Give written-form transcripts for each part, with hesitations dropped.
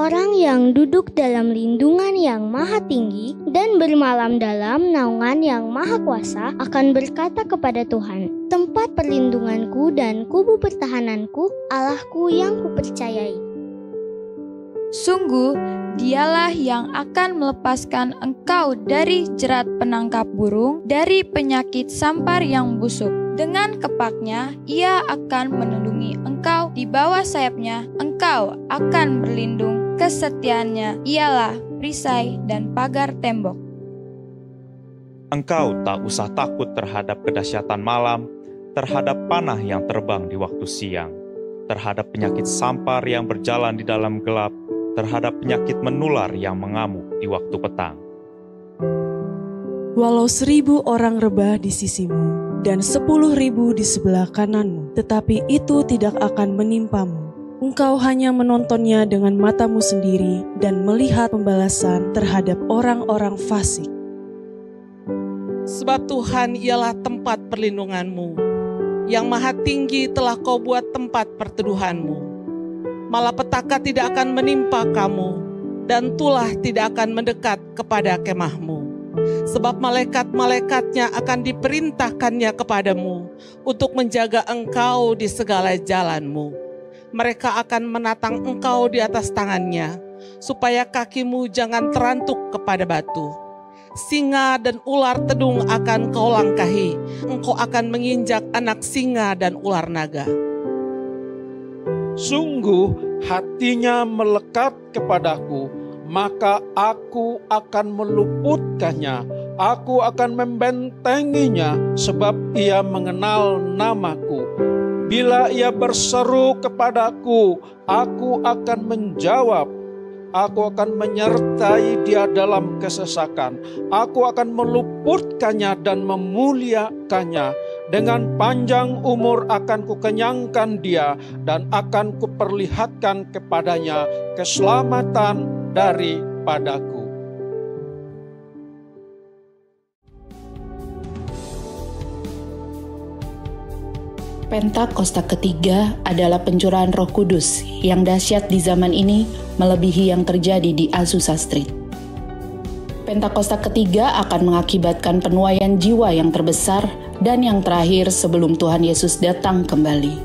Orang yang duduk dalam lindungan yang maha tinggi dan bermalam dalam naungan yang maha kuasa akan berkata kepada Tuhan, tempat perlindunganku dan kubu pertahananku, Allahku yang kupercayai. Sungguh, Dialah yang akan melepaskan engkau dari jerat penangkap burung, dari penyakit sampar yang busuk. Dengan kepaknya, Ia akan melindungi engkau, di bawah sayapnya engkau akan berlindung. Kesetiaannya ialah perisai dan pagar tembok. Engkau tak usah takut terhadap kedahsyatan malam, terhadap panah yang terbang di waktu siang, terhadap penyakit sampar yang berjalan di dalam gelap, terhadap penyakit menular yang mengamuk di waktu petang. Walau 1.000 orang rebah di sisimu dan 10.000 di sebelah kananmu, tetapi itu tidak akan menimpamu. Engkau hanya menontonnya dengan matamu sendiri dan melihat pembalasan terhadap orang-orang fasik. Sebab Tuhan ialah tempat perlindunganmu, yang maha tinggi telah kau buat tempat perteduhanmu. Malapetaka tidak akan menimpa kamu, dan tulah tidak akan mendekat kepada kemahmu. Sebab malaikat-malaikatnya akan diperintahkannya kepadamu untuk menjaga engkau di segala jalanmu. Mereka akan menatang engkau di atas tangannya, supaya kakimu jangan terantuk kepada batu. Singa dan ular tedung akan kau langkahi, engkau akan menginjak anak singa dan ular naga. Sungguh hatinya melekat kepadaku, maka aku akan meluputkannya. Aku akan membentenginya, sebab ia mengenal namaku. Bila ia berseru kepadaku, aku akan menjawab. Aku akan menyertai dia dalam kesesakan. Aku akan meluputkannya dan memuliakannya. Dengan panjang umur akan kukenyangkan dia, dan akan kuperlihatkan kepadanya keselamatan daripadaku. Pentakosta ketiga adalah pencurahan Roh Kudus yang dahsyat di zaman ini, melebihi yang terjadi di Azusa Street. Pentakosta ketiga akan mengakibatkan penuaian jiwa yang terbesar dan yang terakhir sebelum Tuhan Yesus datang kembali.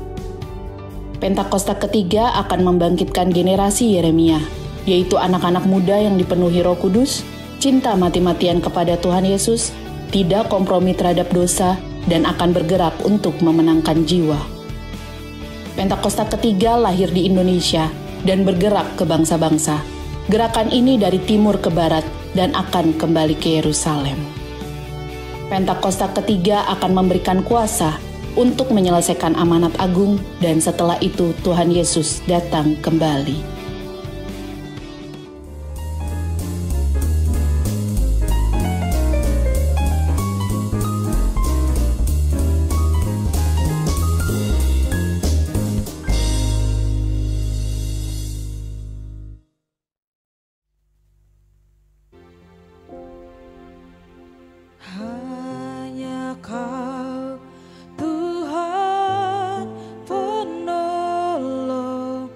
Pentakosta ketiga akan membangkitkan generasi Yeremia, yaitu anak-anak muda yang dipenuhi Roh Kudus, cinta mati-matian kepada Tuhan Yesus, tidak kompromi terhadap dosa, dan akan bergerak untuk memenangkan jiwa. Pentakosta ketiga lahir di Indonesia dan bergerak ke bangsa-bangsa. Gerakan ini dari timur ke barat dan akan kembali ke Yerusalem. Pentakosta ketiga akan memberikan kuasa untuk menyelesaikan amanat agung, dan setelah itu Tuhan Yesus datang kembali. Hanya Kau, Tuhan penolongku,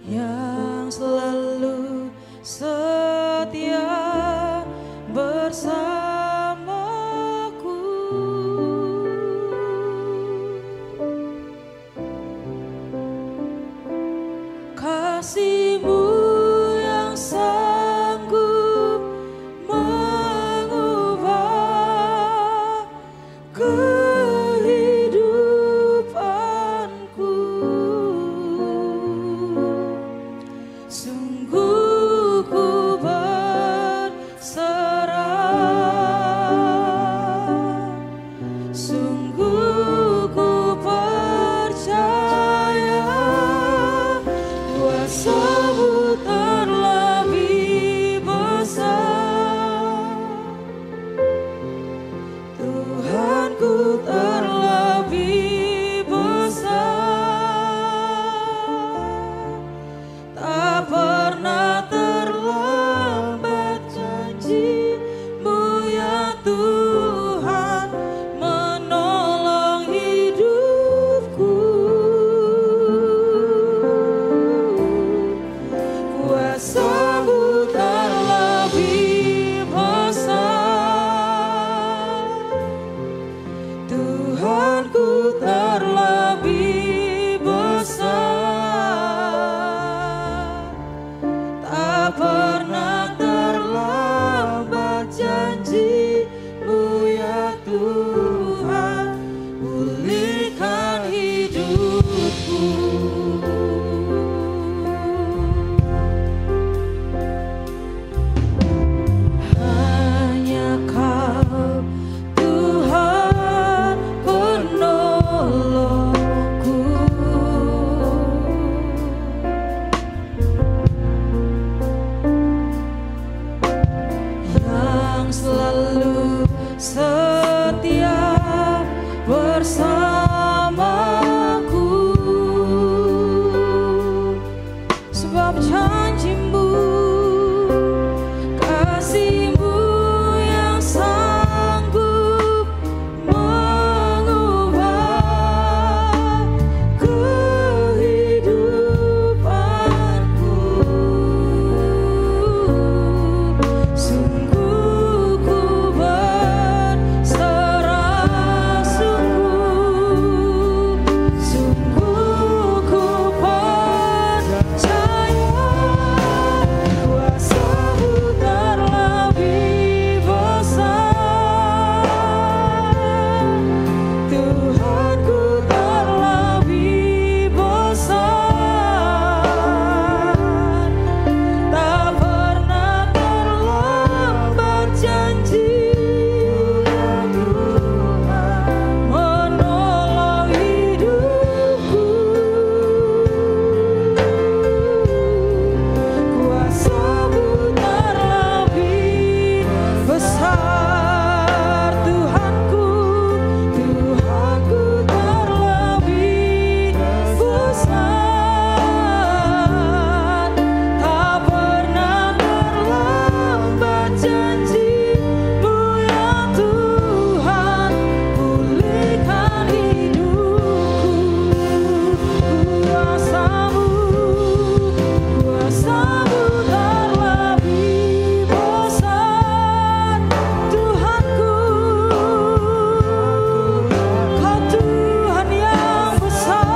yang selalu setia bersamaku. Kasih-Mu yang sanggup mengubah kehidupanku. Sungguh ku berserah, sungguh ku percaya. Kuasa-Mu terlebih besar, Tuhanku terlebih besar. Tak pernah terlambat janji-Mu ya Tuhan, setia bersamaku. Sebab janji-Mu, kasih-Mu yang sanggup mengubah kehidupanku. Sungguh ku berserah, sungguh ku percaya kuasa-Mu terlebih besar. Tuhanku terlebih besar. Tak pernah terlambat janji menolong hidupku. Kuasa-Mu terlebih besar. Tuhanku terlebih besar. Tak pernah terlambat janji-Mu ya Tuhan, pulihkan hidupku. Kuasa-Mu terlebih besar. Tuhanku, Kau Tuhan yang besar.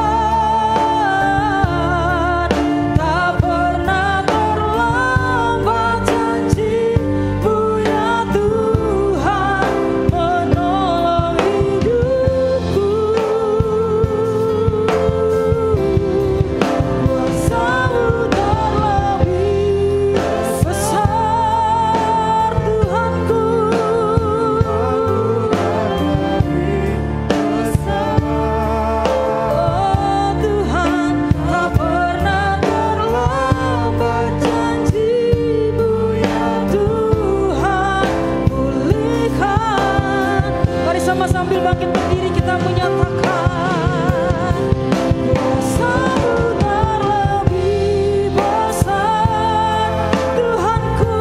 Tak pernah terlambat janji-Mu ya Tuhan, menolong hidupku. Kuasa-Mu terlebih besar. Tuhanku oh Tuhan, tak pernah terlambat janji-Mu ya Tuhan, pulihkan. Mari sama sambil bangkit berdiri kita menyatakan kuasa-Mu terlebih besar. Tuhanku,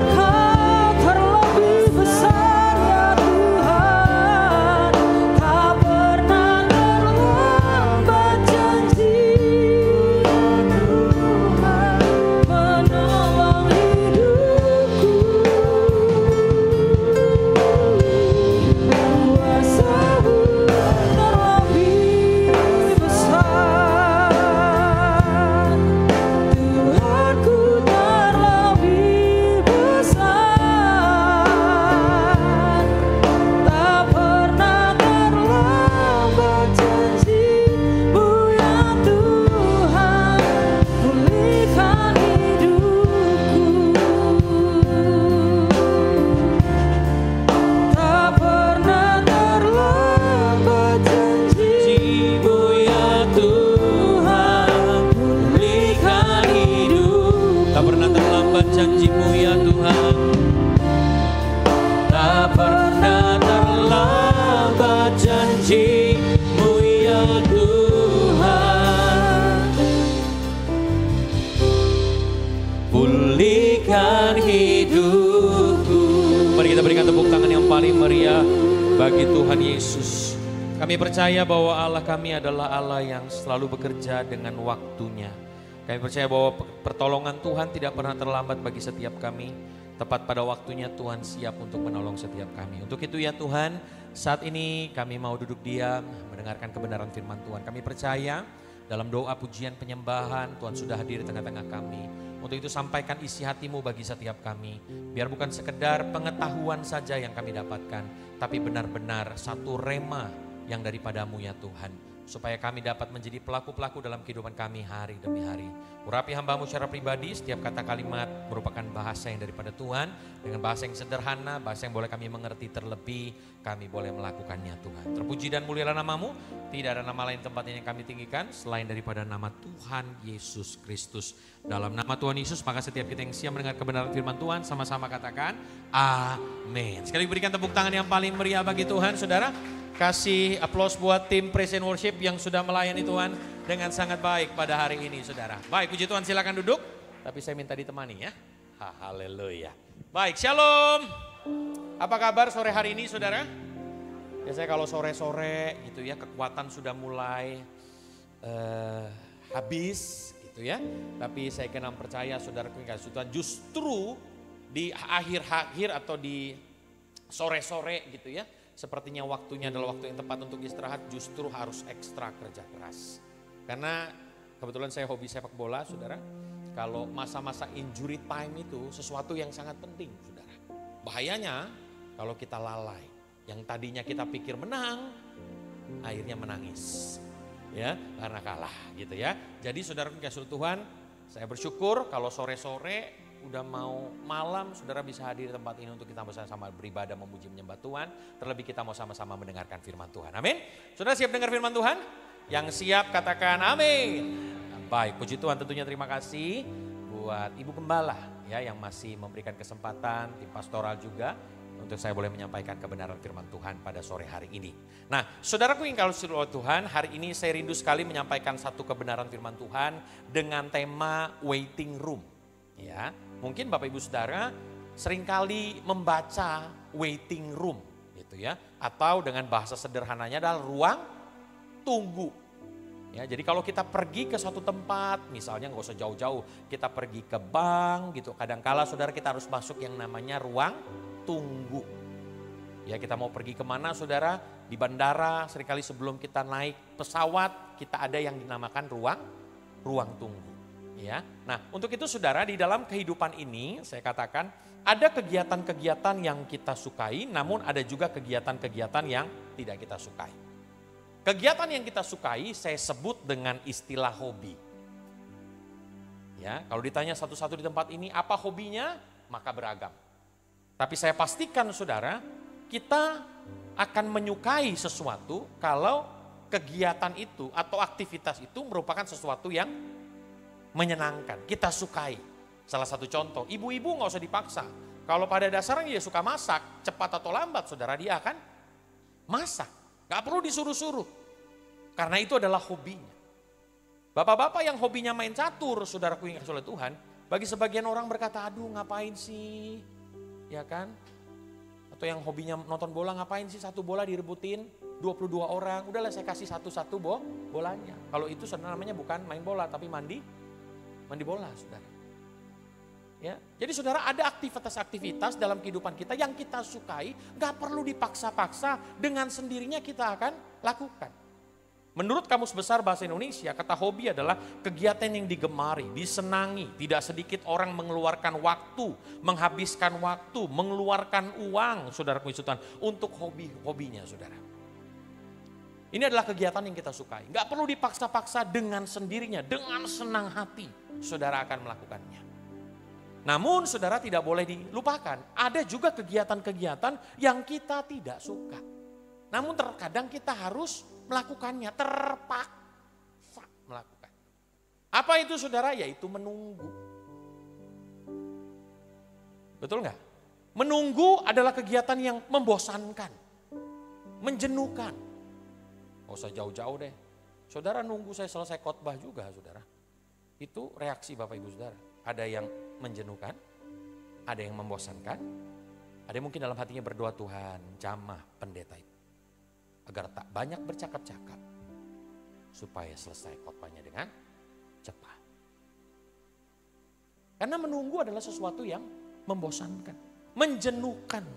Kau terlebih besar ya Tuhan. Tak pernah terlambat janji Tuhan, menolong hidupku. Kuasa-Mu terlebih besar. Tuhanku terlebih besar. Tak pernah terlambat janji-Mu ya Tuhan, pulihkan hidupku. Tak pernah terlambat janji-Mu ya Tuhan, pulihkan hidup. Tak pernah terlambat janji-Mu ya Tuhan. Tak pernah terlambat janji-Mu ya Tuhan. Pulihkan hidupku. Mari kita berikan tepuk tangan yang paling meriah bagi Tuhan Yesus. Kami percaya bahwa Allah kami adalah Allah yang selalu bekerja dengan waktunya. Kami percaya bahwa pertolongan Tuhan tidak pernah terlambat bagi setiap kami. Tepat pada waktunya Tuhan siap untuk menolong setiap kami. Untuk itu ya Tuhan, saat ini kami mau duduk diam, mendengarkan kebenaran firman Tuhan. Kami percaya dalam doa pujian penyembahan Tuhan sudah hadir di tengah-tengah kami. Untuk itu sampaikan isi hati-Mu bagi setiap kami. Biar bukan sekedar pengetahuan saja yang kami dapatkan, tapi benar-benar satu rema yang daripada-Mu ya Tuhan. supaya kami dapat menjadi pelaku-pelaku dalam kehidupan kami hari demi hari. Urapi hamba-Mu secara pribadi, setiap kata kalimat merupakan bahasa yang daripada Tuhan, dengan bahasa yang sederhana, bahasa yang boleh kami mengerti, terlebih kami boleh melakukannya Tuhan. Terpuji dan mulialah nama-Mu, tidak ada nama lain tempat yang kami tinggikan selain daripada nama Tuhan Yesus Kristus. Dalam nama Tuhan Yesus, maka setiap kita yang siap mendengar kebenaran firman Tuhan, sama-sama katakan amin. Sekali berikan tepuk tangan yang paling meriah bagi Tuhan, saudara. Kasih aplaus buat tim Praise and Worship yang sudah melayani Tuhan dengan sangat baik pada hari ini, saudara. Baik, puji Tuhan, silakan duduk. Tapi saya minta ditemani ya. Haleluya. Baik, shalom. Apa kabar sore hari ini, saudara? Biasanya kalau sore-sore gitu ya, kekuatan sudah mulai habis gitu ya. Tapi saya kenal percaya, saudaraku yang kasih Tuhan, justru di akhir-akhir atau di sore-sore gitu ya, sepertinya waktunya adalah waktu yang tepat untuk istirahat, justru harus ekstra kerja keras. Karena kebetulan saya hobi sepak bola, saudara. Kalau masa-masa injury time itu sesuatu yang sangat penting, saudara. Bahayanya kalau kita lalai. Yang tadinya kita pikir menang, akhirnya menangis. Ya, karena kalah gitu ya. Jadi saudara kasih Tuhan, saya bersyukur kalau sore-sore udah mau malam, saudara bisa hadir di tempat ini untuk kita bersama-sama beribadah, memuji, menyembah Tuhan. Terlebih kita mau sama-sama mendengarkan firman Tuhan. Amin. Saudara siap dengar firman Tuhan? Yang siap katakan amin. Baik, puji Tuhan, tentunya terima kasih buat Ibu Gembala ya yang masih memberikan kesempatan, tim pastoral juga untuk saya boleh menyampaikan kebenaran firman Tuhan pada sore hari ini. Nah, saudaraku yang kalau seluruh Tuhan, hari ini saya rindu sekali menyampaikan satu kebenaran firman Tuhan dengan tema waiting room. Ya, mungkin Bapak Ibu Saudara seringkali membaca waiting room gitu ya. Atau dengan bahasa sederhananya adalah ruang tunggu. Ya, jadi kalau kita pergi ke suatu tempat, misalnya nggak usah jauh-jauh, kita pergi ke bank gitu. Kadangkala saudara kita harus masuk yang namanya ruang tunggu. Ya, kita mau pergi kemana saudara? Di bandara seringkali sebelum kita naik pesawat, kita ada yang dinamakan ruang tunggu. Ya, nah untuk itu saudara di dalam kehidupan ini saya katakan ada kegiatan-kegiatan yang kita sukai, namun ada juga kegiatan-kegiatan yang tidak kita sukai. Kegiatan yang kita sukai saya sebut dengan istilah hobi. Ya, kalau ditanya satu-satu di tempat ini apa hobinya, maka beragam. Tapi saya pastikan saudara, kita akan menyukai sesuatu kalau kegiatan itu atau aktivitas itu merupakan sesuatu yang menyenangkan, kita sukai. Salah satu contoh, ibu-ibu gak usah dipaksa. Kalau pada dasarnya dia suka masak, cepat atau lambat saudara dia akan masak. Gak perlu disuruh-suruh, karena itu adalah hobinya. Bapak-bapak yang hobinya main catur, saudaraku yang kasih oleh Tuhan, bagi sebagian orang berkata, aduh ngapain sih, ya kan? Atau yang hobinya nonton bola, ngapain sih satu bola direbutin 22 orang, udahlah saya kasih satu-satu bolanya. Kalau itu sebenarnya namanya bukan main bola, tapi mandi bola, saudara. Ya, jadi saudara ada aktivitas-aktivitas dalam kehidupan kita yang kita sukai, gak perlu dipaksa-paksa, dengan sendirinya kita akan lakukan. Menurut Kamus Besar Bahasa Indonesia, kata hobi adalah kegiatan yang digemari, disenangi. Tidak sedikit orang mengeluarkan waktu, menghabiskan waktu, mengeluarkan uang, saudara Tuhan, untuk hobi-hobinya, saudara. Ini adalah kegiatan yang kita sukai. Gak perlu dipaksa-paksa, dengan sendirinya, dengan senang hati, saudara akan melakukannya. Namun saudara tidak boleh dilupakan, ada juga kegiatan-kegiatan yang kita tidak suka. Namun terkadang kita harus melakukannya, terpaksa melakukan. Apa itu saudara? Yaitu menunggu. Betul nggak? Menunggu adalah kegiatan yang membosankan, menjenuhkan. Gak usah jauh-jauh deh. Saudara nunggu saya selesai khotbah juga saudara. Itu reaksi Bapak Ibu Saudara. Ada yang menjenuhkan, ada yang membosankan, ada yang mungkin dalam hatinya berdoa, Tuhan jamah pendeta itu. Agar tak banyak bercakap-cakap. Supaya selesai khotbahnya dengan cepat. Karena menunggu adalah sesuatu yang membosankan, menjenuhkan.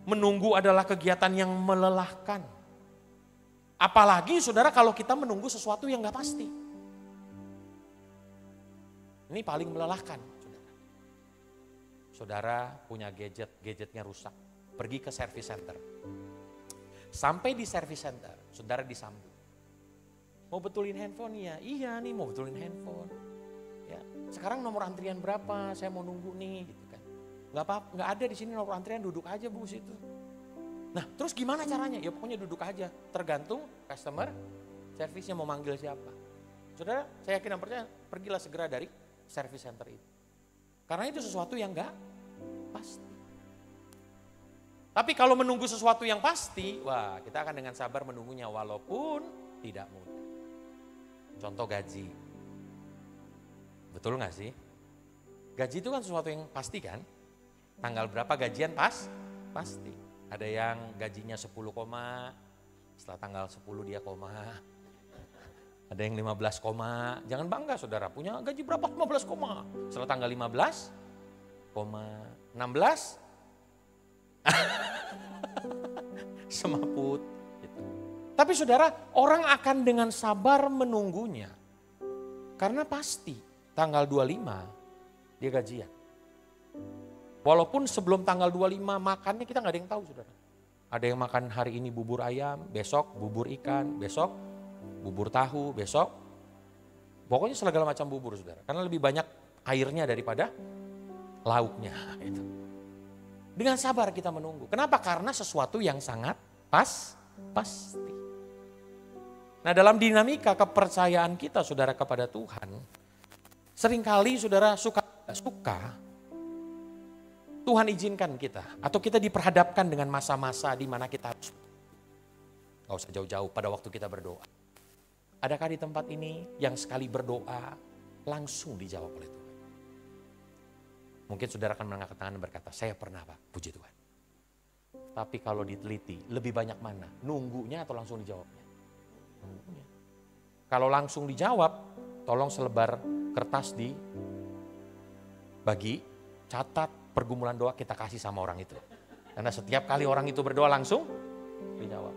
Menunggu adalah kegiatan yang melelahkan. Apalagi saudara kalau kita menunggu sesuatu yang gak pasti. Ini paling melelahkan. Saudara punya gadgetnya rusak. Pergi ke service center. Sampai di service center, saudara disambut. Mau betulin handphone ya? Iya nih mau betulin handphone. Ya, sekarang nomor antrian berapa? Saya mau nunggu nih gitu kan. Nggak apa-apa, nggak ada di sini nomor antrian, duduk aja Bu situ. Nah, terus gimana caranya? Ya pokoknya duduk aja. Tergantung customer servisnya mau manggil siapa. Saudara, saya yakin dan percaya, pergilah segera dari service center itu. Karena itu sesuatu yang nggak pasti. Tapi kalau menunggu sesuatu yang pasti, wah kita akan dengan sabar menunggunya walaupun tidak mudah. Contoh gaji. Betul gak sih? Gaji itu kan sesuatu yang pasti kan? Tanggal berapa gajian pasti. Ada yang gajinya 10 koma, setelah tanggal 10 dia koma. Ada yang 15 koma. Jangan bangga saudara, punya gaji berapa? 15 koma. Setelah tanggal 15 koma 16 semaput gitu. Tapi saudara, orang akan dengan sabar menunggunya. Karena pasti tanggal 25 dia gajian. Walaupun sebelum tanggal 25 makannya kita nggak ada yang tahu saudara. Ada yang makan hari ini bubur ayam, besok bubur ikan, besok bubur tahu, besok pokoknya segala macam bubur saudara. Karena lebih banyak airnya daripada lauknya. Gitu. Dengan sabar kita menunggu. Kenapa? Karena sesuatu yang sangat pasti. Nah dalam dinamika kepercayaan kita saudara kepada Tuhan, seringkali saudara suka Tuhan izinkan kita atau kita diperhadapkan dengan masa-masa di mana kita harus, gak usah jauh-jauh pada waktu kita berdoa. Adakah di tempat ini yang sekali berdoa langsung dijawab oleh Tuhan? Mungkin saudara akan mengangkat tangan dan berkata, saya pernah Pak, puji Tuhan. Tapi kalau diteliti, lebih banyak mana? Nunggunya atau langsung dijawabnya? Nunggunya. Kalau langsung dijawab, tolong selebar kertas bagi catat pergumulan doa kita kasih sama orang itu. Karena setiap kali orang itu berdoa langsung dijawab.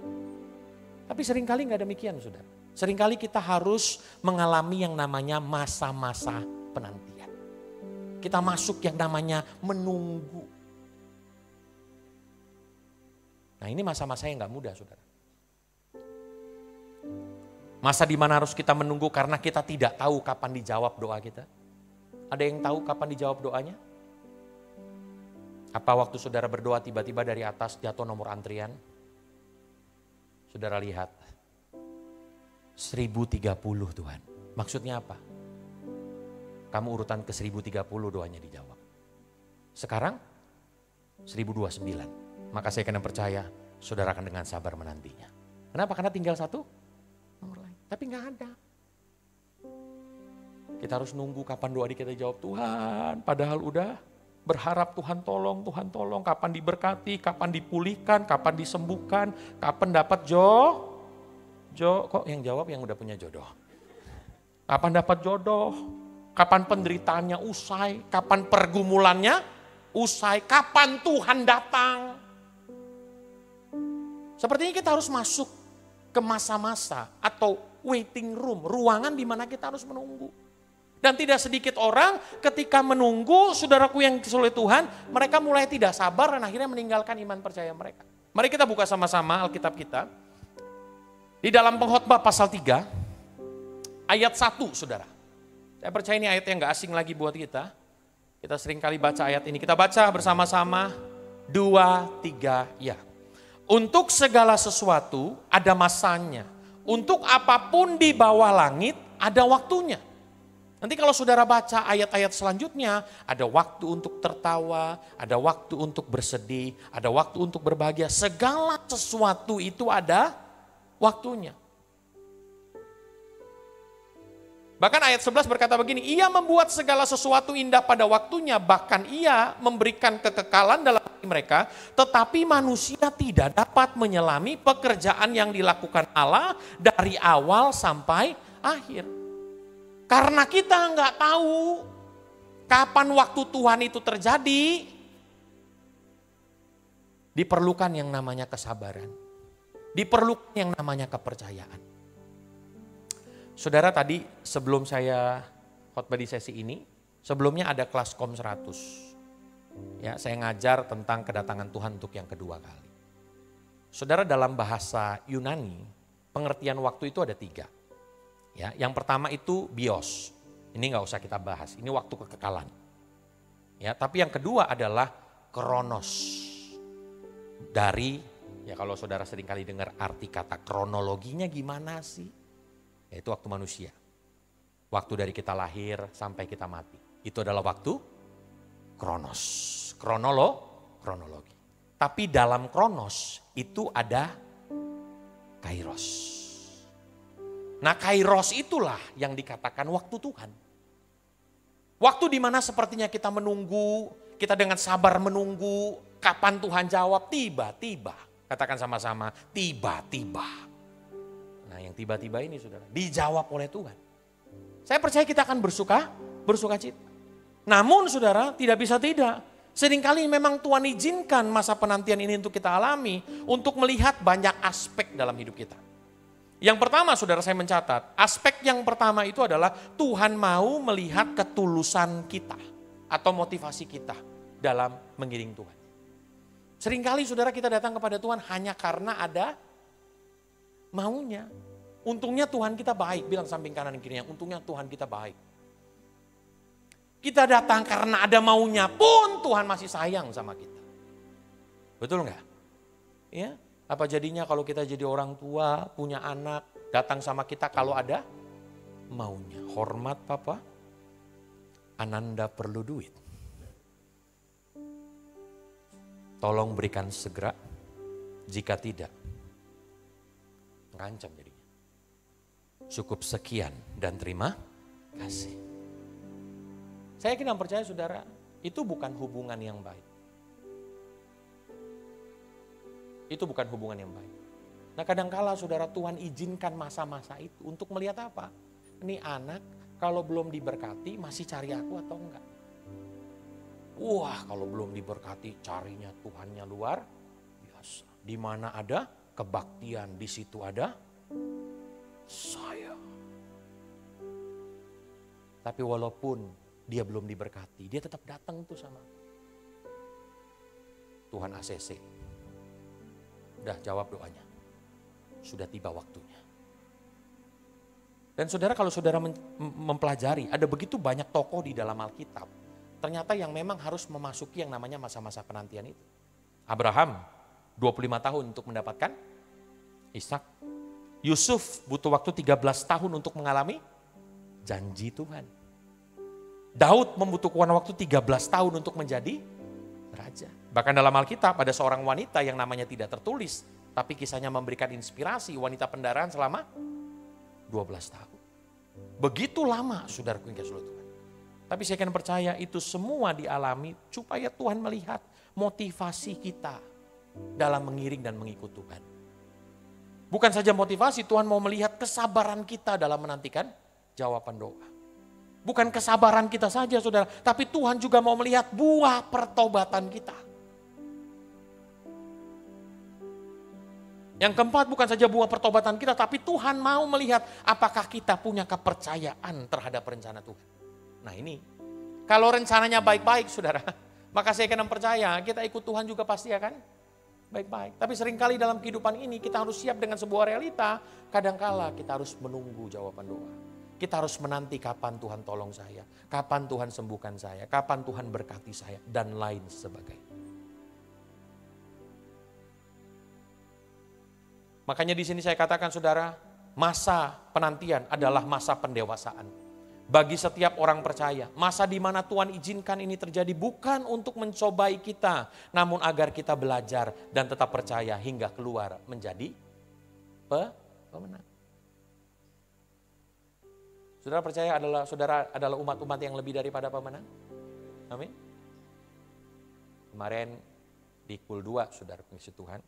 Tapi seringkali nggak demikian saudara. Seringkali kita harus mengalami yang namanya masa-masa penantian. Kita masuk yang namanya menunggu. Nah ini masa-masa yang gak mudah saudara. Masa di mana harus kita menunggu karena kita tidak tahu kapan dijawab doa kita. Ada yang tahu kapan dijawab doanya? Apa waktu saudara berdoa tiba-tiba dari atas jatuh nomor antrian? Saudara lihat. 1030 Tuhan. Maksudnya apa? Kamu urutan ke 1030 doanya dijawab. Sekarang 1029. Maka saya akan percaya saudara akan dengan sabar menantinya. Kenapa? Karena tinggal satu nomor lain. Tapi gak ada. Kita harus nunggu kapan doa kita dijawab Tuhan. Padahal udah berharap Tuhan tolong, kapan diberkati, kapan dipulihkan, kapan disembuhkan, kapan dapat kok yang jawab yang udah punya jodoh. Kapan dapat jodoh? Kapan penderitaannya usai? Kapan pergumulannya usai? Kapan Tuhan datang? Sepertinya kita harus masuk ke masa-masa atau waiting room, ruangan di mana kita harus menunggu. Dan tidak sedikit orang ketika menunggu saudaraku yang oleh Tuhan, mereka mulai tidak sabar dan akhirnya meninggalkan iman percaya mereka. Mari kita buka sama-sama Alkitab kita. Di dalam Pengkhotbah pasal 3, ayat 1 saudara. Saya percaya ini ayat yang gak asing lagi buat kita. Kita sering kali baca ayat ini. Kita baca bersama-sama 2, 3, ya. Untuk segala sesuatu ada masanya. Untuk apapun di bawah langit ada waktunya. Nanti kalau saudara baca ayat-ayat selanjutnya, ada waktu untuk tertawa, ada waktu untuk bersedih, ada waktu untuk berbahagia. Segala sesuatu itu ada waktunya. Bahkan ayat 11 berkata begini, ia membuat segala sesuatu indah pada waktunya, bahkan ia memberikan kekekalan dalam hati mereka, tetapi manusia tidak dapat menyelami pekerjaan yang dilakukan Allah dari awal sampai akhir. Karena kita nggak tahu kapan waktu Tuhan itu terjadi, diperlukan yang namanya kesabaran, diperlukan yang namanya kepercayaan. Saudara tadi sebelum saya khotbah di sesi ini, sebelumnya ada kelas KOM 100. Ya, saya ngajar tentang kedatangan Tuhan untuk yang kedua kali. Saudara dalam bahasa Yunani, pengertian waktu itu ada 3. Ya, yang pertama itu bios. Ini nggak usah kita bahas. Ini waktu kekekalan. Ya, tapi yang kedua adalah kronos. Dari, ya kalau saudara seringkali dengar arti kata kronologinya gimana sih? Yaitu waktu manusia. Waktu dari kita lahir sampai kita mati. Itu adalah waktu kronos. Kronologi. Tapi dalam kronos itu ada kairos. Nah kairos itulah yang dikatakan waktu Tuhan. Waktu di mana sepertinya kita menunggu, kita dengan sabar menunggu kapan Tuhan jawab, tiba-tiba. Katakan sama-sama, tiba-tiba. Nah yang tiba-tiba ini saudara, dijawab oleh Tuhan. Saya percaya kita akan bersuka cita. Namun saudara tidak bisa tidak. Seringkali memang Tuhan izinkan masa penantian ini untuk kita alami, untuk melihat banyak aspek dalam hidup kita. Yang pertama saudara saya mencatat, aspek yang pertama itu adalah Tuhan mau melihat ketulusan kita atau motivasi kita dalam mengiring Tuhan. Seringkali saudara kita datang kepada Tuhan hanya karena ada maunya. Untungnya Tuhan kita baik, bilang samping kanan kirinya, untungnya Tuhan kita baik. Kita datang karena ada maunya pun Tuhan masih sayang sama kita. Betul nggak? Ya, apa jadinya kalau kita jadi orang tua, punya anak, datang sama kita kalau ada maunya. Hormat papa, Ananda perlu duit. Tolong berikan segera, jika tidak, ngancam jadinya. Cukup sekian dan terima kasih. Saya yakin dan percaya saudara, itu bukan hubungan yang baik. Itu bukan hubungan yang baik. Nah kadangkala saudara Tuhan izinkan masa-masa itu untuk melihat apa? Ini anak kalau belum diberkati masih cari aku atau enggak? Wah kalau belum diberkati carinya Tuhannya luar biasa. Di mana ada kebaktian, di situ ada saya. Tapi walaupun dia belum diberkati, dia tetap datang tuh sama Tuhan ACC. Udah jawab doanya. Sudah tiba waktunya. Dan saudara kalau saudara mempelajari, ada begitu banyak tokoh di dalam Alkitab. Ternyata yang memang harus memasuki yang namanya masa-masa penantian itu. Abraham 25 tahun untuk mendapatkan Ishak. Yusuf butuh waktu 13 tahun untuk mengalami janji Tuhan. Daud membutuhkan waktu 13 tahun untuk menjadi raja. Bahkan dalam Alkitab ada seorang wanita yang namanya tidak tertulis. Tapi kisahnya memberikan inspirasi wanita pendaraan selama 12 tahun. Begitu lama saudaraku yang kasih Tuhan. Tapi saya akan percaya itu semua dialami supaya Tuhan melihat motivasi kita dalam mengiring dan mengikut Tuhan. Bukan saja motivasi, Tuhan mau melihat kesabaran kita dalam menantikan jawaban doa. Bukan kesabaran kita saja saudara, tapi Tuhan juga mau melihat buah pertobatan kita. Yang keempat bukan saja buah pertobatan kita, tapi Tuhan mau melihat apakah kita punya kepercayaan terhadap rencana Tuhan. Nah ini, kalau rencananya baik-baik saudara, maka saya akan percaya kita ikut Tuhan juga pasti akan baik-baik. Tapi seringkali dalam kehidupan ini kita harus siap dengan sebuah realita, kadangkala kita harus menunggu jawaban doa. Kita harus menanti kapan Tuhan tolong saya, kapan Tuhan sembuhkan saya, kapan Tuhan berkati saya, dan lain sebagainya. Makanya di sini saya katakan saudara, masa penantian adalah masa pendewasaan. Bagi setiap orang percaya, masa di mana Tuhan izinkan ini terjadi bukan untuk mencobai kita, namun agar kita belajar dan tetap percaya hingga keluar menjadi pemenang. Saudara percaya saudara adalah umat-umat yang lebih daripada pemenang? Amin. Kemarin di Kul 2 saudara pengisi Tuhan,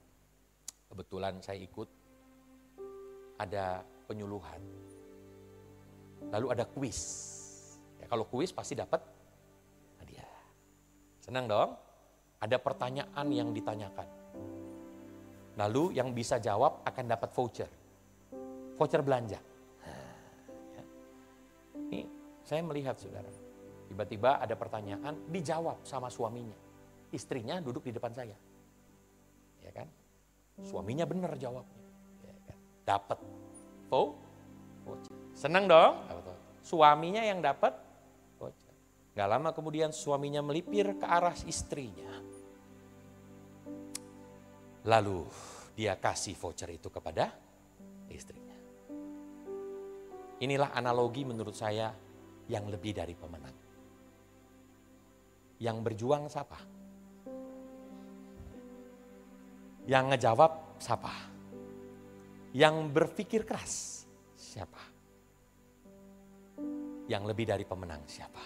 kebetulan saya ikut, ada penyuluhan. Lalu ada kuis. Ya, kalau kuis pasti dapat hadiah. Senang dong? Ada pertanyaan yang ditanyakan. Lalu yang bisa jawab akan dapat voucher. Voucher belanja. Ini saya melihat saudara, tiba-tiba ada pertanyaan dijawab sama suaminya. Istrinya duduk di depan saya. Ya kan? Suaminya benar jawabnya. Ya kan? Dapat voucher. Senang dong? Suaminya yang dapat voucher. Gak lama kemudian suaminya melipir ke arah istrinya. Lalu dia kasih voucher itu kepada istrinya. Inilah analogi menurut saya yang lebih dari pemenang. Yang berjuang siapa? Yang ngejawab siapa? Yang berpikir keras siapa? Yang lebih dari pemenang siapa?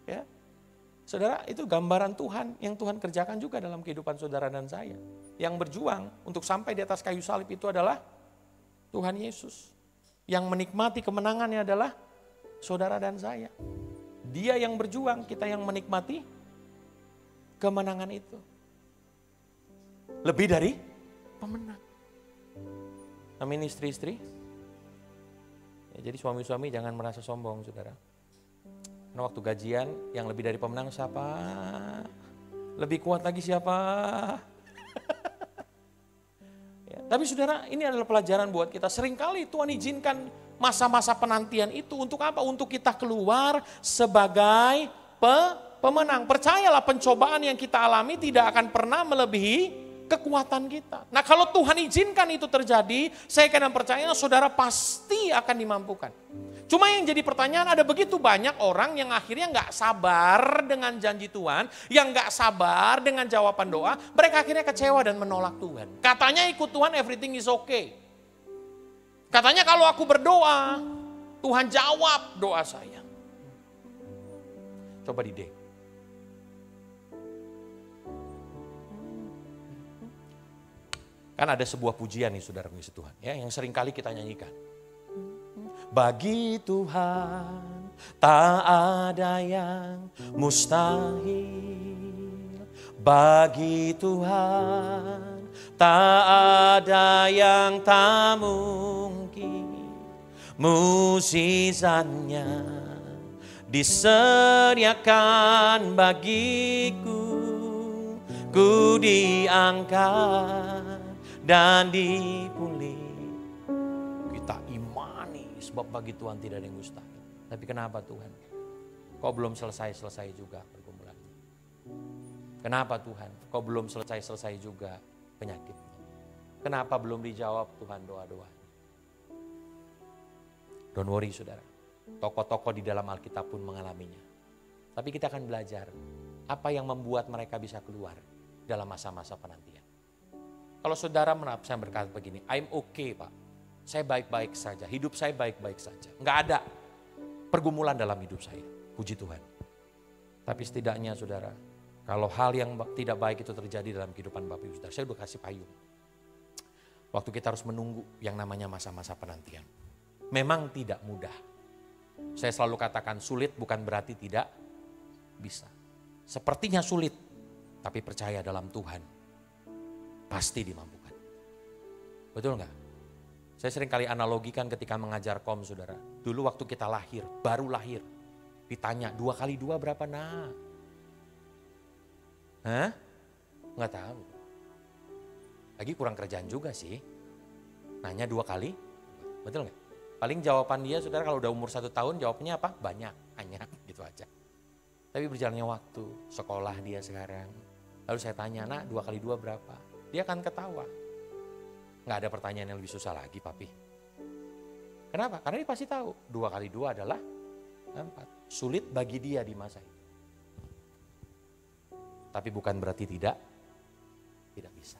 Ya, saudara, itu gambaran Tuhan yang Tuhan kerjakan juga dalam kehidupan saudara dan saya. Yang berjuang untuk sampai di atas kayu salib itu adalah Tuhan Yesus. Yang menikmati kemenangannya adalah saudara dan saya. Dia yang berjuang, kita yang menikmati kemenangan itu. Lebih dari pemenang. Amin istri-istri. Ya, jadi suami-suami jangan merasa sombong saudara. Karena waktu gajian yang lebih dari pemenang siapa? Lebih kuat lagi siapa? Ya, tapi saudara, ini adalah pelajaran buat kita. Seringkali Tuhan izinkan masa-masa penantian itu untuk apa? Untuk kita keluar sebagai pemenang. Percayalah, pencobaan yang kita alami tidak akan pernah melebihi kekuatan kita. Nah, kalau Tuhan izinkan itu terjadi, saya kadang percaya saudara pasti akan dimampukan. Cuma yang jadi pertanyaan, ada begitu banyak orang yang akhirnya nggak sabar dengan janji Tuhan, yang nggak sabar dengan jawaban doa, mereka akhirnya kecewa dan menolak Tuhan. Katanya ikut Tuhan everything is okay. Katanya kalau aku berdoa, Tuhan jawab doa saya. Coba di D. Kan ada sebuah pujian nih saudara mengisi Tuhan, ya, yang sering kali kita nyanyikan. Bagi Tuhan tak ada yang mustahil. Bagi Tuhan tak ada yang tak mungkin. Mukjizatnya disediakan bagiku. Ku diangkat dan dipulih. Kita imani sebab bagi Tuhan tidak ada yang mustahil. Tapi kenapa Tuhan? Kok belum selesai-selesai juga pergumulan? Kenapa Tuhan? Kok belum selesai-selesai juga penyakit? Kenapa belum dijawab Tuhan doa-doa? Don't worry saudara. Tokoh-tokoh di dalam Alkitab pun mengalaminya. Tapi kita akan belajar apa yang membuat mereka bisa keluar dalam masa-masa penantian. Kalau saudara saya berkata begini, I'm okay Pak, saya baik-baik saja, hidup saya baik-baik saja. Nggak ada pergumulan dalam hidup saya, puji Tuhan. Tapi setidaknya saudara, kalau hal yang tidak baik itu terjadi dalam kehidupan Bapak Ibu saudara, saya udah kasih payung. Waktu kita harus menunggu yang namanya masa-masa penantian. Memang tidak mudah. Saya selalu katakan sulit bukan berarti tidak bisa. Sepertinya sulit, tapi percaya dalam Tuhan. Pasti dimampukan. Betul nggak? Saya sering kali analogikan ketika mengajar saudara. Dulu waktu kita lahir, baru lahir. Ditanya 2 kali 2 berapa nak? Hah? Nggak tahu. Lagi kurang kerjaan juga sih. Nanya 2 kali, betul nggak? Paling jawaban dia saudara kalau udah umur 1 tahun jawabnya apa? Banyak, hanya gitu aja. Tapi berjalannya waktu, sekolah dia sekarang. Lalu saya tanya, nak 2 kali 2 berapa? Dia akan ketawa. Nggak ada pertanyaan yang lebih susah lagi papi. Kenapa? Karena dia pasti tahu 2 kali 2 adalah 4. Sulit bagi dia di masa itu. Tapi bukan berarti tidak bisa.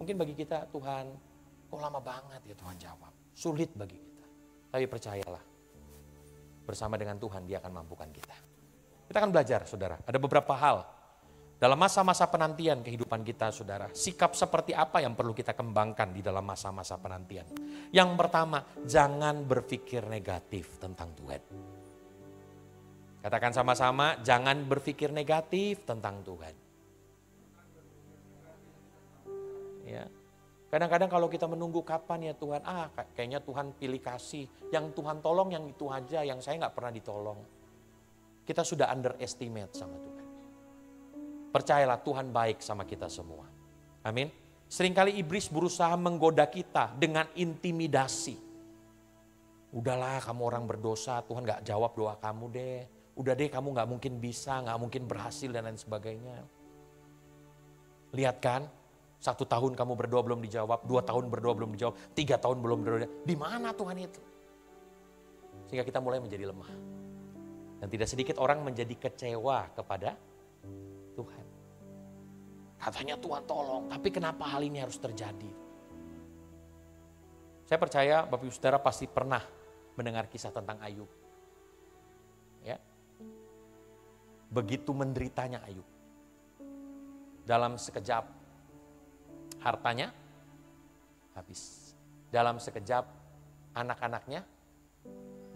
Mungkin bagi kita Tuhan, kok lama banget ya Tuhan jawab. Sulit bagi kita. Tapi percayalah, bersama dengan Tuhan dia akan mampukan kita. Kita akan belajar saudara, ada beberapa hal. Dalam masa-masa penantian kehidupan kita saudara, sikap seperti apa yang perlu kita kembangkan di dalam masa-masa penantian. Yang pertama, jangan berpikir negatif tentang Tuhan. Katakan sama-sama, jangan berpikir negatif tentang Tuhan. Ya. Kadang-kadang kalau kita menunggu kapan ya Tuhan, kayaknya Tuhan pilih kasih. Yang Tuhan tolong yang itu aja, yang saya nggak pernah ditolong. Kita sudah underestimate sama Tuhan. Percayalah Tuhan baik sama kita semua. Amin. Seringkali iblis berusaha menggoda kita dengan intimidasi. Udahlah kamu orang berdosa, Tuhan gak jawab doa kamu deh. Udah deh kamu gak mungkin bisa, gak mungkin berhasil dan lain sebagainya. Lihat kan, 1 tahun kamu berdoa belum dijawab, 2 tahun berdoa belum dijawab, 3 tahun belum berdoa. Di mana Tuhan itu? Sehingga kita mulai menjadi lemah. Dan tidak sedikit orang menjadi kecewa kepada Tuhan. Katanya Tuhan tolong, tapi kenapa hal ini harus terjadi? Saya percaya Bapak Ibu Saudara pasti pernah mendengar kisah tentang Ayub. Ya. Begitu menderitanya Ayub. Dalam sekejap hartanya habis. Dalam sekejap anak-anaknya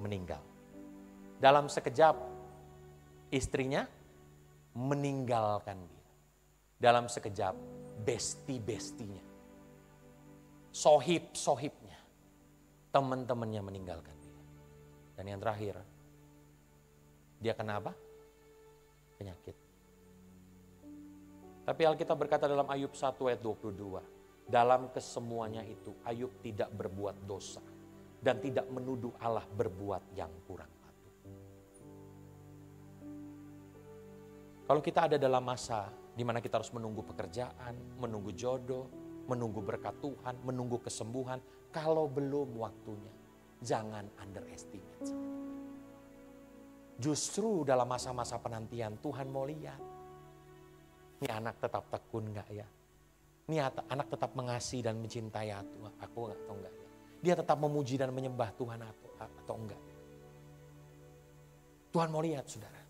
meninggal. Dalam sekejap istrinya meninggalkan dia. Dalam sekejap besti-bestinya, sohib-sohibnya, teman-temannya meninggalkan dia. Dan yang terakhir, dia kena apa? Penyakit. Tapi Alkitab berkata dalam Ayub 1 ayat 22, dalam kesemuanya itu Ayub tidak berbuat dosa dan tidak menuduh Allah berbuat yang kurang patut. Kalau kita ada dalam masa di mana kita harus menunggu pekerjaan, menunggu jodoh, menunggu berkat Tuhan, menunggu kesembuhan. Kalau belum waktunya, jangan underestimate. Justru dalam masa-masa penantian Tuhan mau lihat. Ini anak tetap tekun gak ya? Ini anak tetap mengasihi dan mencintai aku atau enggak ya? Dia tetap memuji dan menyembah Tuhan atau enggak? Tuhan mau lihat saudara.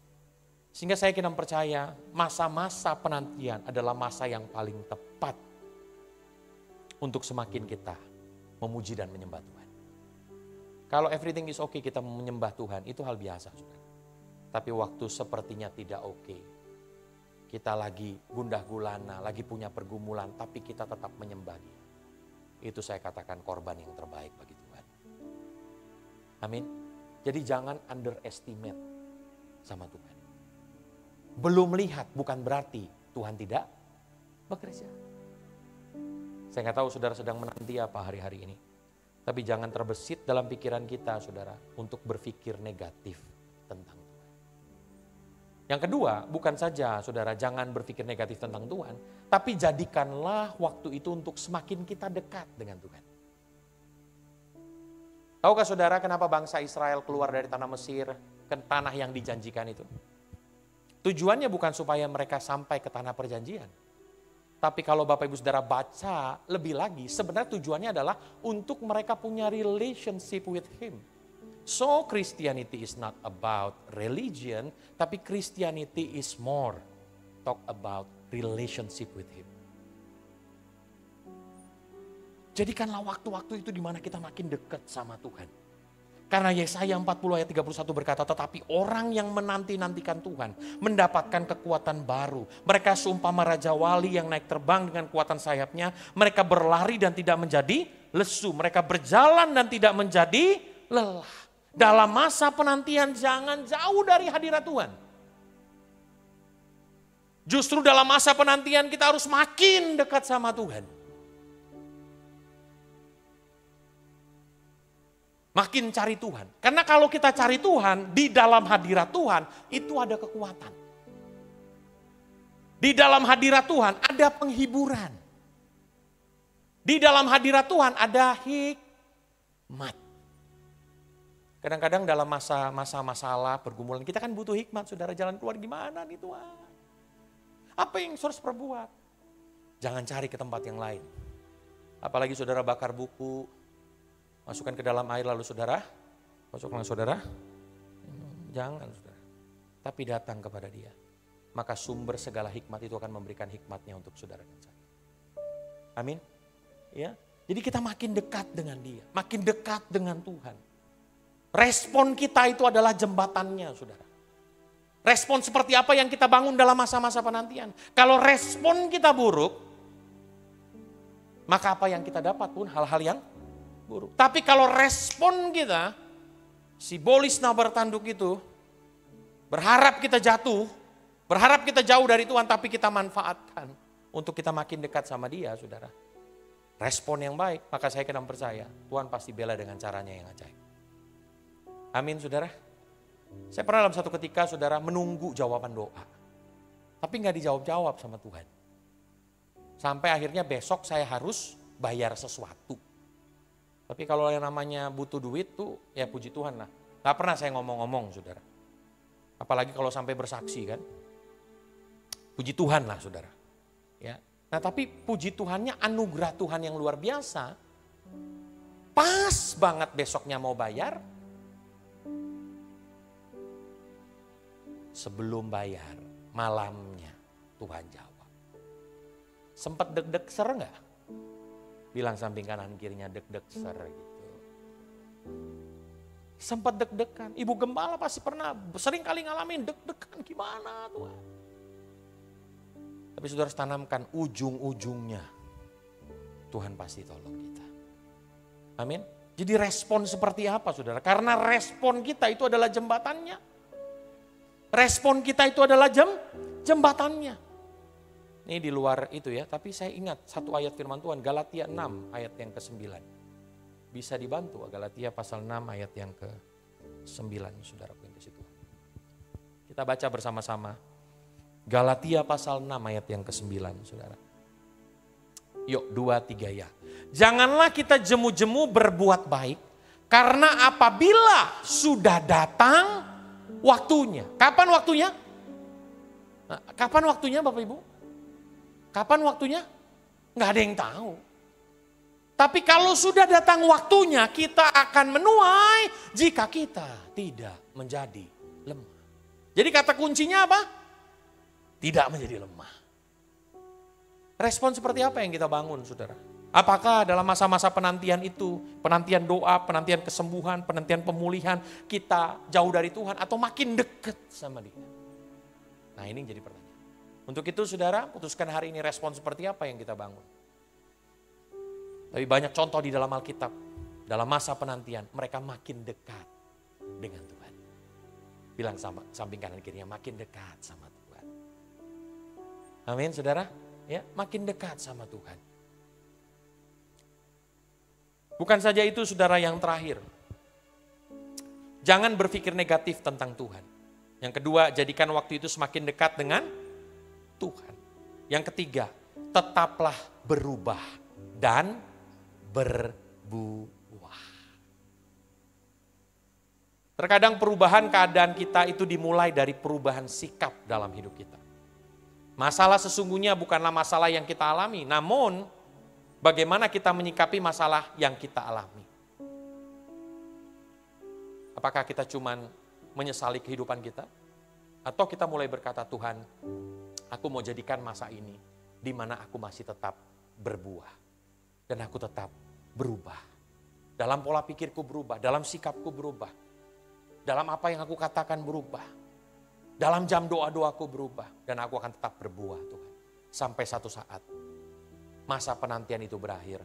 Sehingga saya kira percaya masa-masa penantian adalah masa yang paling tepat untuk semakin kita memuji dan menyembah Tuhan. Kalau everything is okay kita menyembah Tuhan itu hal biasa. Saudara. Tapi waktu sepertinya tidak okay. Kita lagi gundah gulana, lagi punya pergumulan tapi kita tetap menyembah Dia. Itu saya katakan korban yang terbaik bagi Tuhan. Amin. Jadi jangan underestimate sama Tuhan. Belum lihat bukan berarti Tuhan tidak bekerja. Saya nggak tahu saudara sedang menanti apa hari-hari ini. Tapi jangan terbesit dalam pikiran kita saudara untuk berpikir negatif tentang Tuhan. Yang kedua, bukan saja saudara jangan berpikir negatif tentang Tuhan. Tapi jadikanlah waktu itu untuk semakin kita dekat dengan Tuhan. Tahukah saudara kenapa bangsa Israel keluar dari tanah Mesir ke tanah yang dijanjikan itu? Tujuannya bukan supaya mereka sampai ke tanah perjanjian. Tapi kalau Bapak Ibu Saudara baca lebih lagi, sebenarnya tujuannya adalah untuk mereka punya relationship with Him. So Christianity is not about religion, tapi Christianity is more talk about relationship with Him. Jadikanlah waktu-waktu itu di mana kita makin dekat sama Tuhan. Karena Yesaya 40 ayat 31 berkata, tetapi orang yang menanti-nantikan Tuhan mendapatkan kekuatan baru. Mereka seumpama raja wali yang naik terbang dengan kekuatan sayapnya. Mereka berlari dan tidak menjadi lesu. Mereka berjalan dan tidak menjadi lelah. Dalam masa penantian jangan jauh dari hadirat Tuhan. Justru dalam masa penantian kita harus makin dekat sama Tuhan. Makin cari Tuhan. Karena kalau kita cari Tuhan, di dalam hadirat Tuhan, itu ada kekuatan. Di dalam hadirat Tuhan ada penghiburan. Di dalam hadirat Tuhan ada hikmat. Kadang-kadang dalam masa masalah, pergumulan, kita kan butuh hikmat. Saudara, jalan keluar gimana nih Tuhan? Apa yang harus perbuat? Jangan cari ke tempat yang lain. Apalagi saudara bakar buku, masukkan ke dalam air lalu saudara, masukkan saudara, jangan saudara. Tapi datang kepada Dia. Maka sumber segala hikmat itu akan memberikan hikmatnya untuk saudara dan saya. Amin. Ya. Jadi kita makin dekat dengan Dia, makin dekat dengan Tuhan. Respon kita itu adalah jembatannya saudara. Respon seperti apa yang kita bangun dalam masa-masa penantian. Kalau respon kita buruk, maka apa yang kita dapat pun hal-hal yang buruk. Tapi kalau respon kita, si bolis nabar tanduk itu, berharap kita jatuh, berharap kita jauh dari Tuhan, tapi kita manfaatkan untuk kita makin dekat sama Dia, saudara. respon yang baik, maka saya kena percaya Tuhan pasti bela dengan caranya yang ajaib. Amin saudara. Saya pernah dalam satu ketika saudara menunggu jawaban doa. Tapi gak dijawab-jawab sama Tuhan. Sampai akhirnya besok saya harus bayar sesuatu. Tapi kalau yang namanya butuh duit tuh ya puji Tuhan lah. Gak pernah saya ngomong-ngomong saudara. Apalagi kalau sampai bersaksi kan. Puji Tuhan lah saudara. Ya. Nah tapi puji Tuhannya anugerah Tuhan yang luar biasa. Pas banget besoknya mau bayar. Sebelum bayar malamnya Tuhan jawab. Sempat deg-deg ser gak? Bilang samping kanan kirinya deg-deg ser gitu. Sempat deg-degan. Ibu gembala pasti pernah sering kali ngalamin deg-degan gimana Tuhan. Tapi saudara harus tanamkan ujung-ujungnya. Tuhan pasti tolong kita. Amin. Jadi respon seperti apa saudara? Karena respon kita itu adalah jembatannya. Respon kita itu adalah jembatannya. Ini di luar itu ya, tapi saya ingat satu ayat firman Tuhan, Galatia 6 ayat yang ke-9. Bisa dibantu, Galatia pasal 6 ayat yang ke-9, saudara yang ke situ. Kita baca bersama-sama. Galatia pasal 6 ayat yang ke-9, saudara. Yuk, 2, 3 ya. Janganlah kita jemu-jemu berbuat baik, karena apabila sudah datang waktunya. Kapan waktunya? Nah, kapan waktunya Bapak Ibu? Kapan waktunya? Nggak ada yang tahu. Tapi kalau sudah datang waktunya, kita akan menuai jika kita tidak menjadi lemah. Jadi kata kuncinya apa? Tidak menjadi lemah. Respon seperti apa yang kita bangun, saudara? Apakah dalam masa-masa penantian itu, penantian doa, penantian kesembuhan, penantian pemulihan, kita jauh dari Tuhan atau makin dekat sama Dia? Nah ini jadi pertanyaan. Untuk itu saudara, putuskan hari ini respon seperti apa yang kita bangun. Tapi banyak contoh di dalam Alkitab, dalam masa penantian, mereka makin dekat dengan Tuhan. Bilang sama samping kanan kirinya, makin dekat sama Tuhan. Amin saudara, ya makin dekat sama Tuhan. Bukan saja itu saudara yang terakhir. Jangan berpikir negatif tentang Tuhan. Yang kedua, jadikan waktu itu semakin dekat dengan Tuhan. Yang ketiga, tetaplah berubah dan berbuah. Terkadang perubahan keadaan kita itu dimulai dari perubahan sikap dalam hidup kita. Masalah sesungguhnya bukanlah masalah yang kita alami, namun bagaimana kita menyikapi masalah yang kita alami. Apakah kita cuman menyesali kehidupan kita? Atau kita mulai berkata, Tuhan, aku mau jadikan masa ini di mana aku masih tetap berbuah. Dan aku tetap berubah. Dalam pola pikirku berubah, dalam sikapku berubah. Dalam apa yang aku katakan berubah. Dalam jam doa-doaku berubah. Dan aku akan tetap berbuah Tuhan. Sampai satu saat masa penantian itu berakhir.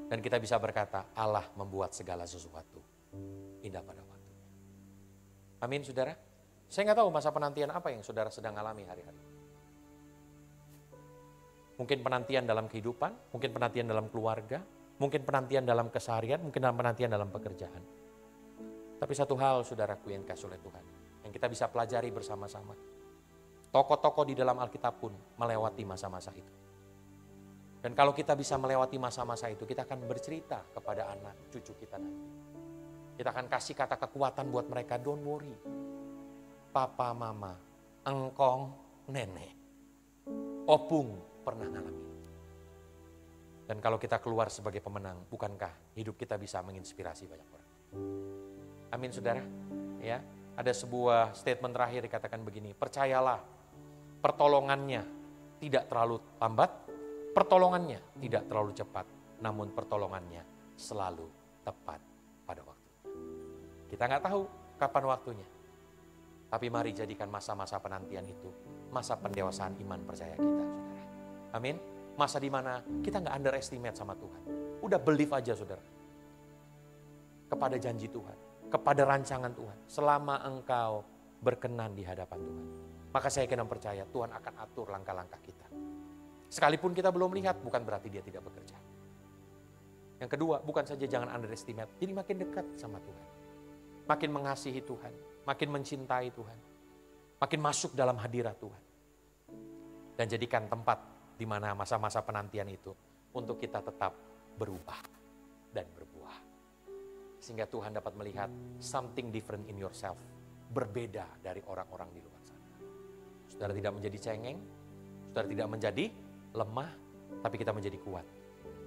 Dan kita bisa berkata, Allah membuat segala sesuatu indah pada waktunya. Amin saudara. Saya nggak tahu masa penantian apa yang saudara sedang alami hari-hari. Mungkin penantian dalam kehidupan, mungkin penantian dalam keluarga, mungkin penantian dalam keseharian, mungkin dalam penantian dalam pekerjaan. Tapi satu hal saudaraku yang dikasih oleh Tuhan, yang kita bisa pelajari bersama-sama. Tokoh-tokoh di dalam Alkitab pun melewati masa-masa itu. Dan kalau kita bisa melewati masa-masa itu, kita akan bercerita kepada anak cucu kita nanti. Kita akan kasih kata kekuatan buat mereka, don't worry. Papa, mama, engkong, nenek, opung pernah ngalami. Dan kalau kita keluar sebagai pemenang, bukankah hidup kita bisa menginspirasi banyak orang? Amin saudara. Ya, ada sebuah statement terakhir dikatakan begini, percayalah, pertolongannya tidak terlalu lambat, pertolongannya tidak terlalu cepat, namun pertolongannya selalu tepat pada waktunya. Kita nggak tahu kapan waktunya. Tapi mari jadikan masa-masa penantian itu masa pendewasaan iman percaya kita, saudara. Amin. Masa di mana kita nggak underestimate sama Tuhan. Udah believe aja, saudara. Kepada janji Tuhan, kepada rancangan Tuhan. Selama engkau berkenan di hadapan Tuhan, maka saya kena percaya Tuhan akan atur langkah-langkah kita. Sekalipun kita belum lihat, bukan berarti Dia tidak bekerja. Yang kedua, bukan saja jangan underestimate, jadi makin dekat sama Tuhan. Makin mengasihi Tuhan, makin mencintai Tuhan, makin masuk dalam hadirat Tuhan. Dan jadikan tempat di mana masa-masa penantian itu untuk kita tetap berubah dan berbuah. Sehingga Tuhan dapat melihat something different in yourself. Berbeda dari orang-orang di luar sana. Saudara tidak menjadi cengeng, saudara tidak menjadi lemah, tapi kita menjadi kuat.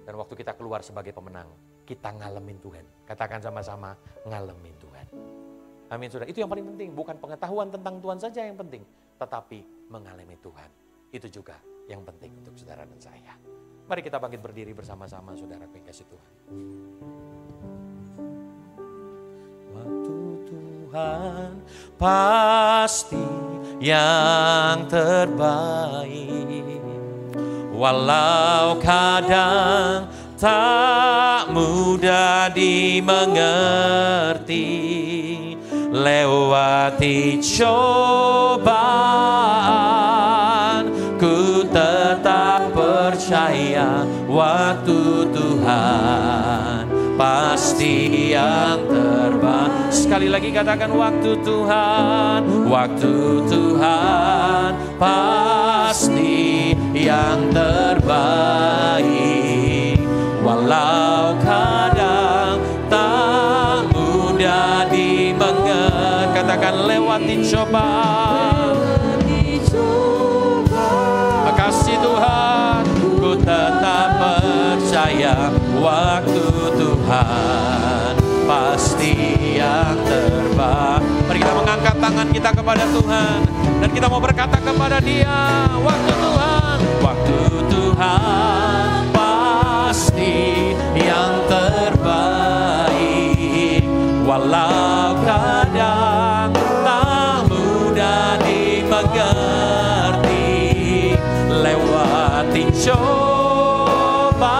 Dan waktu kita keluar sebagai pemenang, kita ngalamin Tuhan. Katakan sama-sama, ngalamin Tuhan. Amin saudara, itu yang paling penting. Bukan pengetahuan tentang Tuhan saja yang penting, tetapi mengalami Tuhan. Itu juga yang penting untuk saudara dan saya. Mari kita bangkit berdiri bersama-sama saudara kekasih Tuhan. Waktu Tuhan pasti yang terbaik. Walau kadang tak mudah dimengerti, lewati cobaan, ku tetap percaya waktu Tuhan pasti yang terbaik. Sekali lagi katakan waktu Tuhan pasti yang terbaik. Walau kadang tak mudah dimengerti, katakan lewati cobaan. Makasih Tuhan, ku tetap percaya waktu Tuhan pasti yang terbaik. Mari kita mengangkat tangan kita kepada Tuhan dan kita mau berkata kepada Dia, waktu Tuhan pasti yang terbaik. Walau kadang tak mudah dimengerti, lewati cobaan,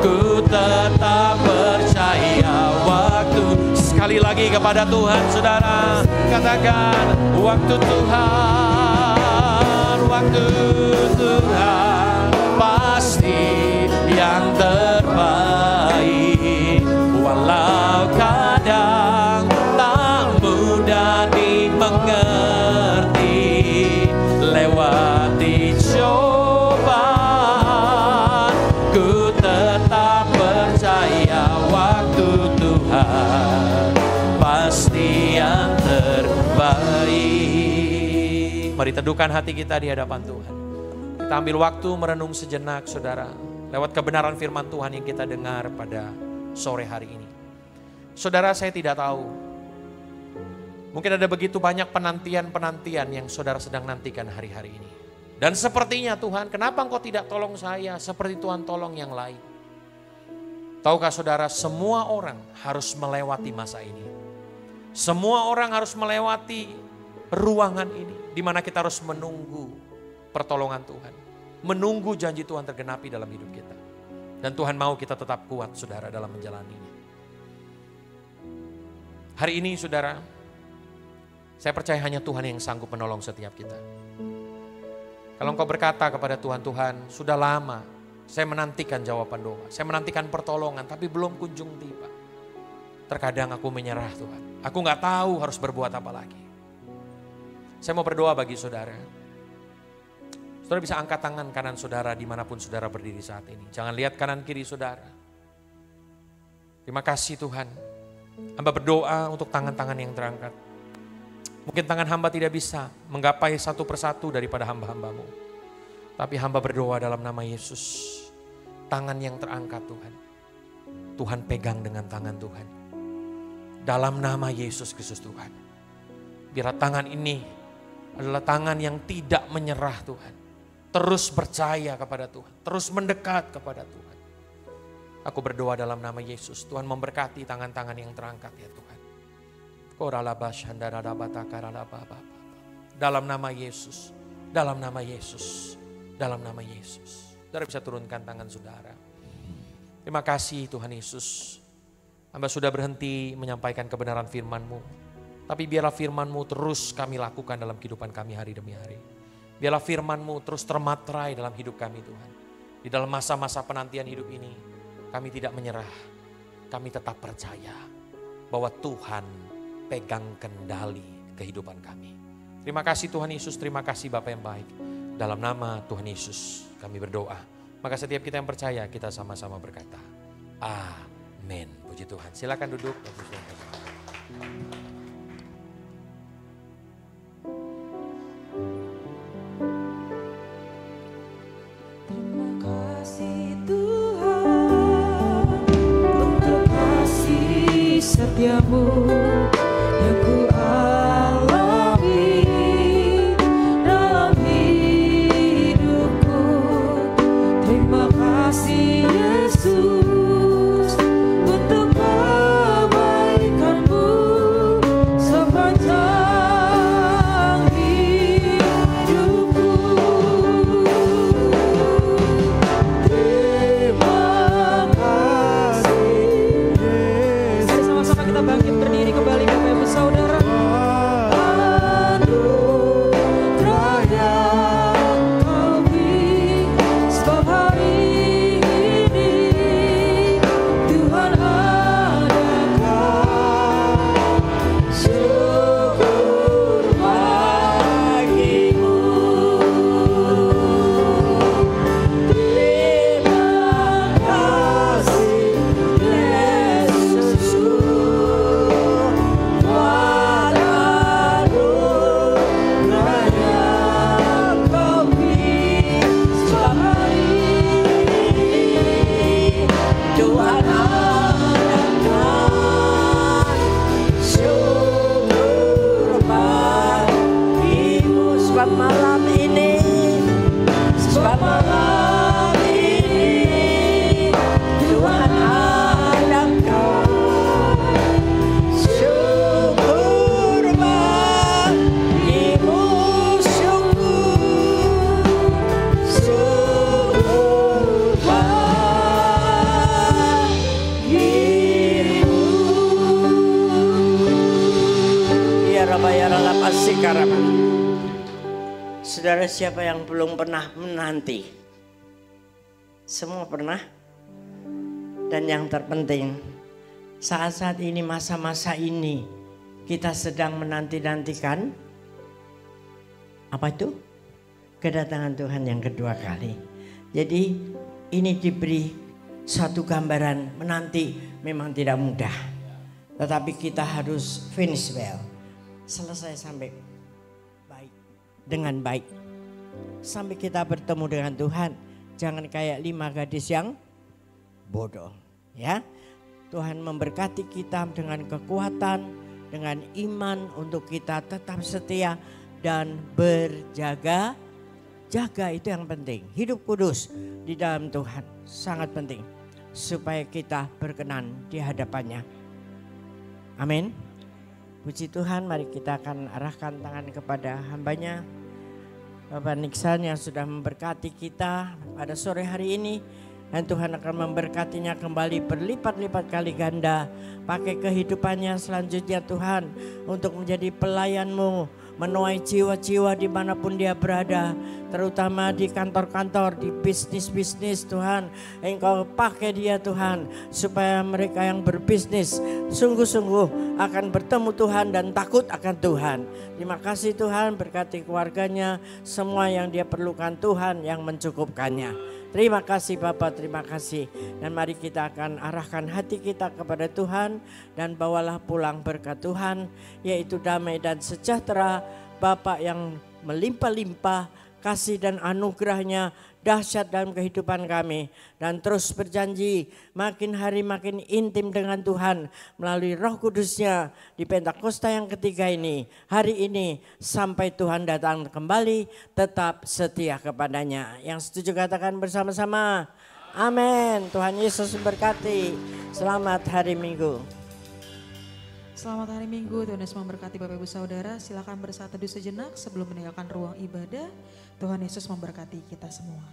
ku tetap percaya waktu. Sekali lagi kepada Tuhan saudara, katakan waktu Tuhan pasti yang terbaik. Walau kadang tak mudah dimengerti, lewati cobaan, ku tetap percaya waktu Tuhan pasti yang terbaik. Mari teduhkan hati kita di hadapan Tuhan. Kita ambil waktu merenung sejenak saudara, lewat kebenaran firman Tuhan yang kita dengar pada sore hari ini. Saudara, saya tidak tahu, mungkin ada begitu banyak penantian-penantian yang saudara sedang nantikan hari-hari ini. Dan sepertinya Tuhan, kenapa Engkau tidak tolong saya seperti Tuhan tolong yang lain? Tahukah saudara, semua orang harus melewati masa ini. Semua orang harus melewati ruangan ini, di mana kita harus menunggu pertolongan Tuhan. Menunggu janji Tuhan tergenapi dalam hidup kita. Dan Tuhan mau kita tetap kuat saudara dalam menjalaninya. Hari ini saudara, saya percaya hanya Tuhan yang sanggup menolong setiap kita. Kalau engkau berkata kepada Tuhan, Tuhan sudah lama saya menantikan jawaban doa. Saya menantikan pertolongan tapi belum kunjung tiba. Terkadang aku menyerah Tuhan. Aku gak tahu harus berbuat apa lagi. Saya mau berdoa bagi saudara. Saudara bisa angkat tangan kanan saudara dimanapun saudara berdiri saat ini. Jangan lihat kanan kiri saudara. Terima kasih Tuhan. Hamba berdoa untuk tangan-tangan yang terangkat. Mungkin tangan hamba tidak bisa menggapai satu persatu daripada hamba-hambamu. Tapi hamba berdoa dalam nama Yesus. Tangan yang terangkat Tuhan. Tuhan pegang dengan tangan Tuhan. Dalam nama Yesus Kristus Tuhan. Biar tangan ini adalah tangan yang tidak menyerah Tuhan. Terus percaya kepada Tuhan. Terus mendekat kepada Tuhan. Aku berdoa dalam nama Yesus. Tuhan memberkati tangan-tangan yang terangkat ya Tuhan. Dalam nama Yesus. Dalam nama Yesus. Dalam nama Yesus. Saudara bisa turunkan tangan saudara. Terima kasih Tuhan Yesus. Hamba sudah berhenti menyampaikan kebenaran firman-Mu. Tapi biarlah firman-Mu terus kami lakukan dalam kehidupan kami hari demi hari. Biarlah firman-Mu terus termatrai dalam hidup kami Tuhan. Di dalam masa-masa penantian hidup ini. kami tidak menyerah. Kami tetap percaya bahwa Tuhan pegang kendali kehidupan kami. Terima kasih Tuhan Yesus, terima kasih Bapa yang baik. Dalam nama Tuhan Yesus kami berdoa. Maka setiap kita yang percaya, kita sama-sama berkata, amin. Puji Tuhan. Silakan duduk. Terima kasih Tuhan untuk kasih setiamu yang ku alami dalam hidupku. Terima kasih Yesus untuk kebaikanmu sepanjang hidupku. Terima kasih Yesus. Mari sama-sama kita bangkit berdiri kembali Bapak Ibu Saudara. Anugerah yang Kau beri sebab hari ini Tuhan adakan syukur bagimu. Terima kasih Yesusku buat anugerah yang Kau beri sebab hari ini Tuhan adakan syukur bagimu. Sebab malam ini Tuhan adakan syukur bagimu. Syukur bagimu. Ya Rabbi ya Rabbi pasti karab. Saudara, siapa yang belum pernah menanti? Semua pernah. Dan yang terpenting, saat-saat ini, masa-masa ini, kita sedang menanti-nantikan apa itu? Kedatangan Tuhan yang kedua kali. Jadi ini diberi satu gambaran, menanti memang tidak mudah. Tetapi kita harus finish well. Selesai sampai baik, dengan baik. Sampai kita bertemu dengan Tuhan. Jangan kayak 5 gadis yang bodoh. Ya, Tuhan memberkati kita dengan kekuatan, dengan iman untuk kita tetap setia dan berjaga. Jaga itu yang penting. Hidup kudus di dalam Tuhan sangat penting. Supaya kita berkenan di hadapannya. Amin. Puji Tuhan, mari kita akan arahkan tangan kepada hambanya. Bapak Niksan yang sudah memberkati kita pada sore hari ini. Dan Tuhan akan memberkatinya kembali berlipat-lipat kali ganda. Pakai kehidupannya selanjutnya Tuhan untuk menjadi pelayan-Mu. Menuai jiwa-jiwa dimanapun dia berada. Terutama di kantor-kantor, di bisnis-bisnis Tuhan. Engkau pakai dia Tuhan. Supaya mereka yang berbisnis sungguh-sungguh akan bertemu Tuhan dan takut akan Tuhan. Terima kasih Tuhan, berkati keluarganya. Semua yang dia perlukan Tuhan yang mencukupkannya. Terima kasih Bapak, terima kasih. Dan mari kita akan arahkan hati kita kepada Tuhan. Dan bawalah pulang berkat Tuhan, yaitu damai dan sejahtera Bapak yang melimpah-limpah kasih dan anugerahnya dahsyat dalam kehidupan kami. Dan terus berjanji makin hari makin intim dengan Tuhan melalui Roh Kudusnya di Pentakosta yang ketiga ini. Hari ini sampai Tuhan datang kembali, tetap setia kepadanya. Yang setuju katakan bersama-sama. Amin. Tuhan Yesus memberkati. Selamat hari Minggu. Selamat hari Minggu, Tuhan Yesus memberkati Bapak Ibu Saudara. Silakan bersatu teduh sejenak sebelum meninggalkan ruang ibadah. Tuhan Yesus memberkati kita semua.